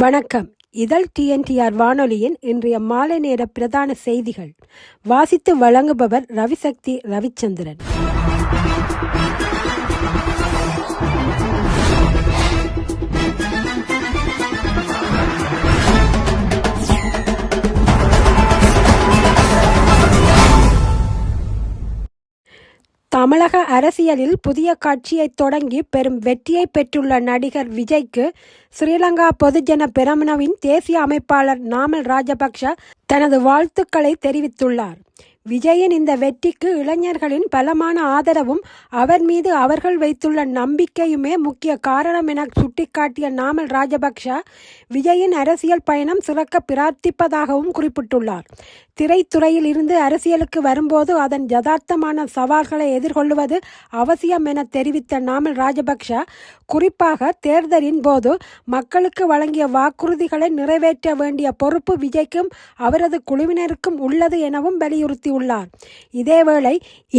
வணக்கம். இதழ் டிஎன்டிஆர் வானொலியின் இன்றைய மாலை நேர பிரதான செய்திகள் வாசித்து வழங்குபவர் ரவிசக்தி ரவிச்சந்திரன். தமிழக அரசியலில் புதிய கட்சியை தொடங்கி பெரும் வெற்றியை பெற்றுள்ள நடிகர் விஜய்க்கு ஸ்ரீலங்கா பொதுஜன பெரமுனவின் தேசிய அமைப்பாளர் நாமல் ராஜபக்ஷ தனது வாழ்த்துக்களை தெரிவித்துள்ளார். விஜயின் இந்த வெற்றிக்கு இளைஞர்களின் பலமான ஆதரவும் அவர் மீது அவர்கள் வைத்துள்ள நம்பிக்கையுமே முக்கிய காரணம் என சுட்டிக்காட்டிய நாமல் ராஜபக்ஷ விஜயின் அரசியல் பயணம் சிறக்க பிரார்த்திப்பதாகவும் குறிப்பிட்டுள்ளார். திரைத்துறையில் இருந்து அரசியலுக்கு வரும்போது அதன் யதார்த்தமான சவால்களை எதிர்கொள்வது அவசியம் என தெரிவித்த நாமல் ராஜபக்ஷ குறிப்பாக தேர்தலின் போது மக்களுக்கு வழங்கிய வாக்குறுதிகளை நிறைவேற்ற வேண்டிய பொறுப்பு விஜய்க்கும் அவரது குழுவினருக்கும் உள்ளது எனவும் வலியுறுத்தியுள்ளார். இதேவேளை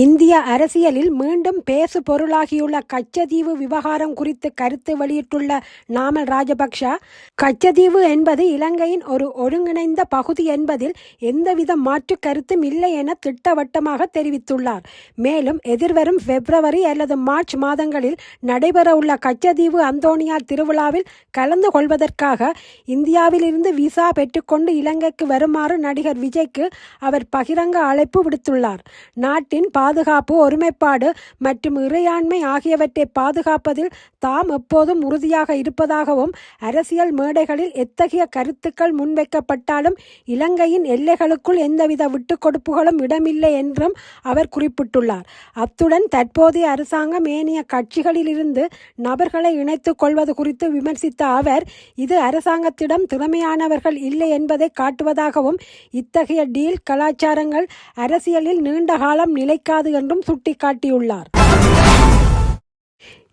இந்திய அரசியலில் மீண்டும் பேசு பொருளாகியுள்ள கச்சதீவு விவகாரம் குறித்து கருத்து வெளியிட்டுள்ள நாமல் ராஜபக்ஷ கச்சதீவு என்பது இலங்கையின் ஒரு ஒருங்கிணைந்த பகுதி என்பதில் எந்தவித மாற்று கருத்தும் இல்லை என திட்டவட்டமாக தெரிவித்துள்ளார். மேலும் எதிர்வரும் பிப்ரவரி அல்லது மார்ச் மாதங்களில் நடைபெறவுள்ள கச்சதீவு அந்தோணியார் திருவிழாவில் கலந்து கொள்வதற்காக இந்தியாவிலிருந்து விசா பெற்றுக்கொண்டு இலங்கைக்கு வருமாறு நடிகர் விஜய்க்கு அவர் பகிரங்க அழைப்பு விடுத்துள்ளார். நாட்டின் பாதுகாப்பு, ஒருமைப்பாடு மற்றும் இறையாண்மை ஆகியவற்றை பாதுகாப்பதில் தாம் எப்போதும் உறுதியாக இருப்பதாகவும் அரசியல் மேடைகளில் எத்தகைய கருத்துக்கள் முன்வைக்கப்பட்டாலும் இலங்கையின் எல்லைகளுக்குள் எந்தவித விட்டுக் கொடுப்புகளும் இடமில்லை என்றும் அவர் குறிப்பிட்டுள்ளார். அத்துடன் தற்போதைய அரசாங்கம் ஏனைய கட்சிகளிலிருந்து நபர்களை இணைத்துக் கொள்வது குறித்து விமர்சித்த அவர் இது அரசாங்கத்திடம் திறமையானவர்கள் இல்லை என்பதை காட்டுவதாகவும் இத்தகைய டீல் கலாச்சாரங்கள் அரசியலில் நீண்ட காலம் நிலைக்காது என்றும் சுட்டிக்காட்டியுள்ளார்.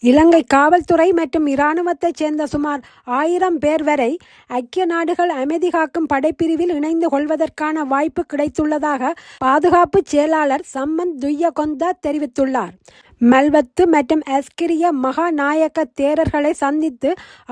இலங்கை காவல்துறை மற்றும் இராணுவத்தைச் சேர்ந்த சுமார் 1000 பேர் வரை ஐக்கிய நாடுகள் அமைதி காக்கும் படைப்பிரிவில் இணைந்து கொள்வதற்கான வாய்ப்பு கிடைத்துள்ளதாக பாதுகாப்பு செயலாளர் சம்மந்த் துய்யகொந்த தெரிவித்துள்ளார். மல்வத்து மற்றும் அஸ்கிரிய மகாநாயக்க தேரர்களை சந்தித்து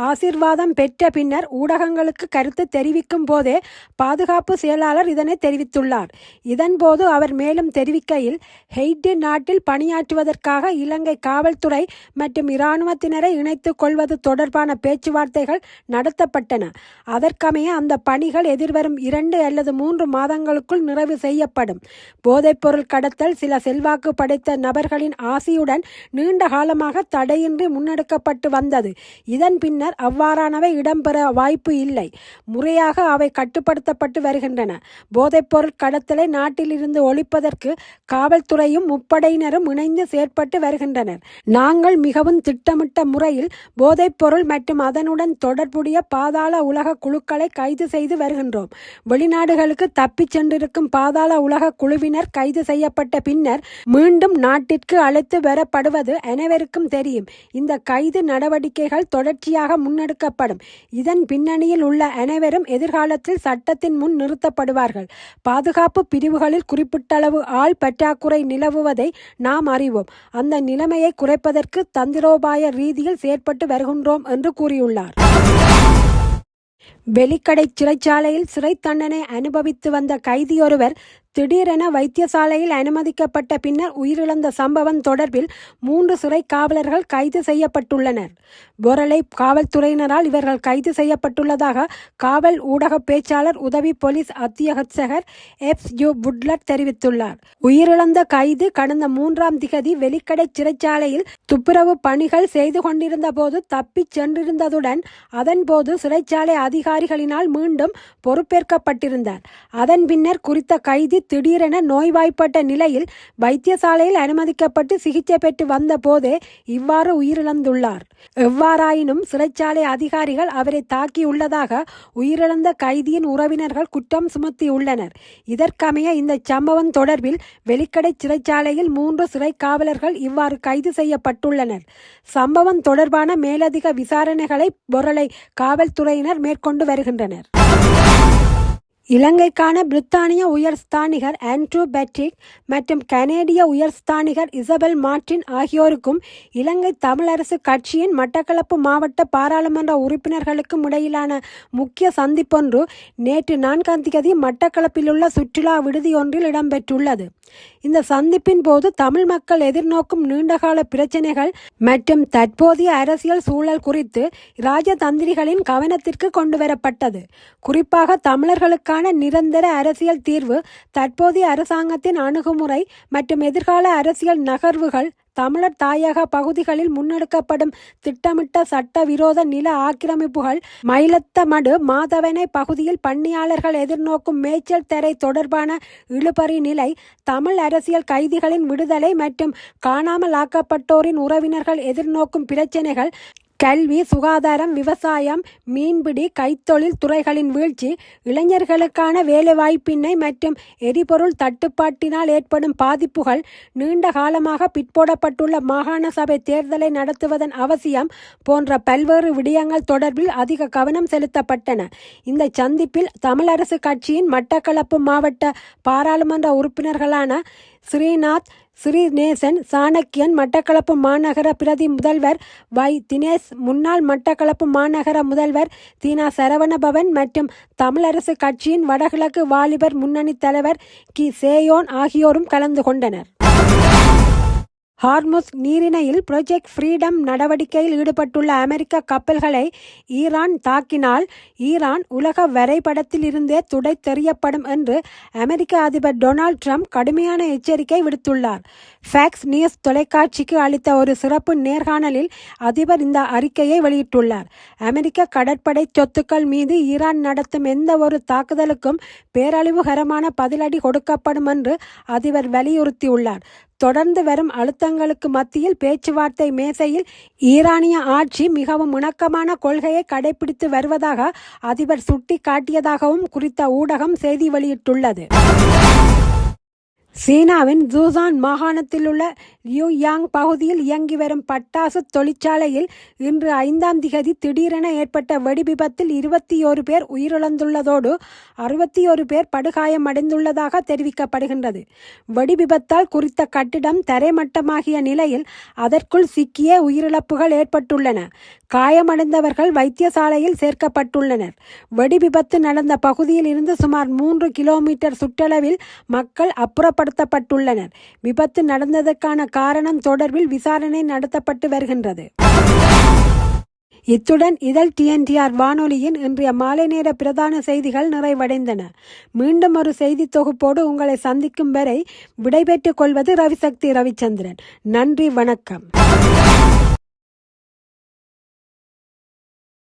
ஆசீர்வாதம் பெற்ற பின்னர் ஊடகங்களுக்கு கருத்து தெரிவிக்கும் போதே பாதுகாப்பு செயலாளர் இதனை தெரிவித்துள்ளார். இதன்போது அவர் மேலும் தெரிவிக்கையில் ஹெய்ட்டி நாட்டில் பணியாற்றுவதற்காக இலங்கை காவல்துறை மற்றும் இராணுவத்தினரை இணைத்துக் கொள்வது தொடர்பான பேச்சுவார்த்தைகள் நடத்தப்பட்டன. அதற்கமைய அந்த பணிகள் எதிர்வரும் 2 அல்லது 3 மாதங்களுக்குள் நிறைவு செய்யப்படும். போதைப்பொருள் கடத்தல் சில செல்வாக்கு படைத்த நபர்களின் ஆசியுடன் நீண்ட காலமாக தடையின்றி முன்னெடுக்கப்பட்டு வந்தது. இதன் பின்னர் அவ்வாறானவை இடம்பெற வாய்ப்பு இல்லை. முறையாக அவை கட்டுப்படுத்தப்பட்டு வருகின்றன. போதைப்பொருள் கடத்தலை நாட்டிலிருந்து ஒழிப்பதற்கு காவல்துறையும் முப்படையினரும் இணைந்து செயற்பட்டு வருகின்றனர். நாங்கள் மிகவும் திட்டமிட்ட முறையில் போதைப்பொருள் மற்றும் அதனுடன் தொடர்புடைய பாதாள உலக குழுக்களை கைது செய்து வருகின்றோம். வெளிநாடுகளுக்கு தப்பிச் சென்றிருக்கும் பாதாள உலக குழுவினர் கைது செய்யப்பட்ட பின்னர் மீண்டும் நாட்டிற்கு அழைத்து வரப்படுவது அனைவருக்கும் தெரியும். இந்த கைது நடவடிக்கைகள் தொடர்ச்சியாக முன்னெடுக்கப்படும். இதன் பின்னணியில் உள்ள அனைவரும் எதிர்காலத்தில் சட்டத்தின் முன் நிறுத்தப்படுவார்கள். பாதுகாப்பு பிரிவுகளில் குறிப்பிட்டளவு ஆள் பற்றாக்குறை நிலவுவதை நாம் அறிவோம். அந்த நிலைமையை குறைப்பதற்கு தந்திரோபாய ரீதியில் செயற்பட்டு வருகின்றோம் என்று கூறியுள்ளார். வெலிக்கடை சிறைச்சாலையில் சிறை தண்டனை அனுபவித்து வந்த கைதியொருவர் திடீரென வைத்தியசாலையில் அனுமதிக்கப்பட்ட பின்னர் உயிரிழந்த சம்பவம் தொடர்பில் 3 சிறை காவலர்கள் கைது செய்யப்பட்டுள்ளனர். பொரலை காவல்துறையினரால் இவர்கள் கைது செய்யப்பட்டுள்ளதாக காவல் ஊடக பேச்சாளர் உதவி போலீஸ் அத்தியட்சகர் எஃப்.யு. புட்லர் தெரிவித்துள்ளார். உயிரிழந்த கைது கடந்த 3ஆம் திகதி வெலிக்கடை சிறைச்சாலையில் துப்புரவு பணிகள் செய்து கொண்டிருந்த போது தப்பிச் சென்றிருந்ததுடன் அதன்போது சிறைச்சாலை அதிகாரிகளினால் மீண்டும் பொறுப்பேற்கப்பட்டிருந்தார். அதன் பின்னர் குறித்த கைதி திடீரென நோய்வாய்ப்பட்ட நிலையில் வைத்தியசாலையில் அனுமதிக்கப்பட்டு சிகிச்சை பெற்று வந்த போதே இவ்வாறு உயிரிழந்துள்ளார். எவ்வாறாயினும் சிறைச்சாலை அதிகாரிகள் அவரை தாக்கியுள்ளதாக உயிரிழந்த கைதியின் உறவினர்கள் குற்றம் சுமத்தியுள்ளனர். இதற்கமைய இந்த சம்பவம் தொடர்பில் வெலிக்கடை சிறைச்சாலையில் 3 சிறை காவலர்கள் இவ்வாறு கைது செய்யப்பட்டுள்ளனர். சம்பவம் தொடர்பான மேலதிக விசாரணைகளை பொரலை காவல்துறையினர் மேற்கொண்டு வருகின்றனர். இலங்கைக்கான பிரித்தானிய உயர்ஸ்தானிகர் ஆண்ட்ரூ பெட்ரிக் மற்றும் கனேடிய உயர்ஸ்தானிகர் இசபெல் மார்டின் ஆகியோருக்கும் இலங்கை தமிழரசு கட்சியின் மட்டக்களப்பு மாவட்ட பாராளுமன்ற உறுப்பினர்களுக்கும் இடையிலான முக்கிய சந்திப்பொன்று நேற்று 4ஆம் தேதி மட்டக்களப்பிலுள்ள சுற்றுலா விடுதி ஒன்றில் இடம்பெற்றுள்ளது. இந்த சந்திப்பின் போது தமிழ் மக்கள் எதிர்நோக்கும் நீண்டகால பிரச்சினைகள் மற்றும் தற்போதைய அரசியல் சூழல் குறித்து இராஜதந்திரிகளின் கவனத்திற்கு கொண்டுவரப்பட்டது. குறிப்பாக தமிழர்களுக்கான நிரந்தர அரசியல் தீர்வு, தற்போதைய அரசாங்கத்தின் அணுகுமுறை மற்றும் எதிர்கால அரசியல் நகர்வுகள், தமிழர் தாயக பகுதிகளில் முன்னெடுக்கப்படும் திட்டமிட்ட சட்டவிரோத நில ஆக்கிரமிப்புகள், மயிலத்தமடு மாதவனை பகுதியில் பண்ணையாளர்கள் எதிர்நோக்கும் மேய்ச்சல் தரை தொடர்பான இழுபறி நிலை, தமிழ் அரசியல் கைதிகளின் விடுதலை மற்றும் காணாமல் ஆக்கப்பட்டோரின் உறவினர்கள் எதிர்நோக்கும் பிரச்சினைகள், கல்வி, சுகாதாரம், விவசாயம், மீன்பிடி, கைத்தொழில் துறைகளின் வீழ்ச்சி, இளைஞர்களுக்கான வேலைவாய்ப்பின்மை மற்றும் எரிபொருள் தட்டுப்பாட்டினால் ஏற்படும் பாதிப்புகள், நீண்ட காலமாக பிற்போடப்பட்டுள்ள மாகாண சபை தேர்தலை நடத்துவதன் அவசியம் போன்ற பல்வேறு விடயங்கள் தொடர்பில் அதிக கவனம் செலுத்தப்பட்டன. இந்த சந்திப்பில் தமிழரசு கட்சியின் மட்டக்களப்பு மாவட்ட பாராளுமன்ற உறுப்பினர்களான ஸ்ரீநாத், ஸ்ரீநேசன், சாணக்கியன், மட்டக்களப்பு மாநகர பிரதி முதல்வர் வை. தினேஷ், முன்னாள் மட்டக்களப்பு மாநகர முதல்வர் தீனா சரவணபவன் மற்றும் தமிழரசு கட்சியின் வடகிழக்கு வாலிபர் முன்னணி தலைவர் கி. சேயோன் ஆகியோரும் கலந்து கொண்டனர். ஹார்முஸ் நீரிணையில் புரொஜெக்ட் ஃப்ரீடம் நடவடிக்கையில் ஈடுபட்டுள்ள அமெரிக்க கப்பல்களை ஈரான் தாக்கினால் ஈரான் உலக வரைபடத்தில் இருந்தே துடைத்தெறியப்படும் என்று அமெரிக்க அதிபர் டொனால்ட் ட்ரம்ப் கடுமையான எச்சரிக்கை விடுத்துள்ளார். ஃபேக்ஸ் நியூஸ் தொலைக்காட்சிக்கு அளித்த ஒரு சிறப்பு நேர்காணலில் அதிபர் இந்த அறிக்கையை வெளியிட்டுள்ளார். அமெரிக்க கடற்படை சொத்துக்கள் மீது ஈரான் நடத்தும் எந்த ஒரு தாக்குதலுக்கும் பேரழிவுகரமான பதிலடி கொடுக்கப்படும் என்று அதிபர் வலியுறுத்தியுள்ளார். தொடர்ந்து வரும் அழுத்தங்களுக்கு மத்தியில் பேச்சுவார்த்தை மேசையில் ஈரானிய ஆட்சி மிகவும் இணக்கமான கொள்கையை கடைபிடித்து வருவதாக அதிபர் சுட்டி காட்டியதாகவும் குறித்த ஊடகம் செய்தி வெளியிட்டுள்ளது. சீனாவின் ஜூசான் மாகாணத்தில் உள்ள லியூயாங் பகுதியில் இயங்கி வரும் பட்டாசு தொழிற்சாலையில் இன்று 5ஆம் திகதி திடீரென ஏற்பட்ட வெடி விபத்தில் 21 பேர் உயிரிழந்துள்ளதோடு 61 பேர் படுகாயமடைந்துள்ளதாக தெரிவிக்கப்படுகின்றது. வெடி விபத்தால் குறித்த கட்டிடம் தரைமட்டமாகிய நிலையில் அதற்குள் சிக்கிய உயிரிழப்புகள் ஏற்பட்டுள்ளன. காயமடைந்தவர்கள் வைத்தியசாலையில் சேர்க்கப்பட்டுள்ளனர். வெடி விபத்து நடந்த பகுதியில் இருந்து சுமார் 3 கிலோமீட்டர் சுற்றளவில் மக்கள் அப்புறப்படுத்தப்பட்டுள்ளனர். விபத்து நடந்ததற்கான காரணம் தொடர்பில் விசாரணை நடத்தப்பட்டு வருகின்றது. இத்துடன் இதழ் TNTR வானொலியின் இன்றைய மாலை நேர பிரதான செய்திகள் நிறைவடைந்தன. மீண்டும் ஒரு செய்தி தொகுப்போடு உங்களை சந்திக்கும் வரை விடைபெற்றுக் கொள்வது ரவிசக்தி ரவிச்சந்திரன். நன்றி, வணக்கம்.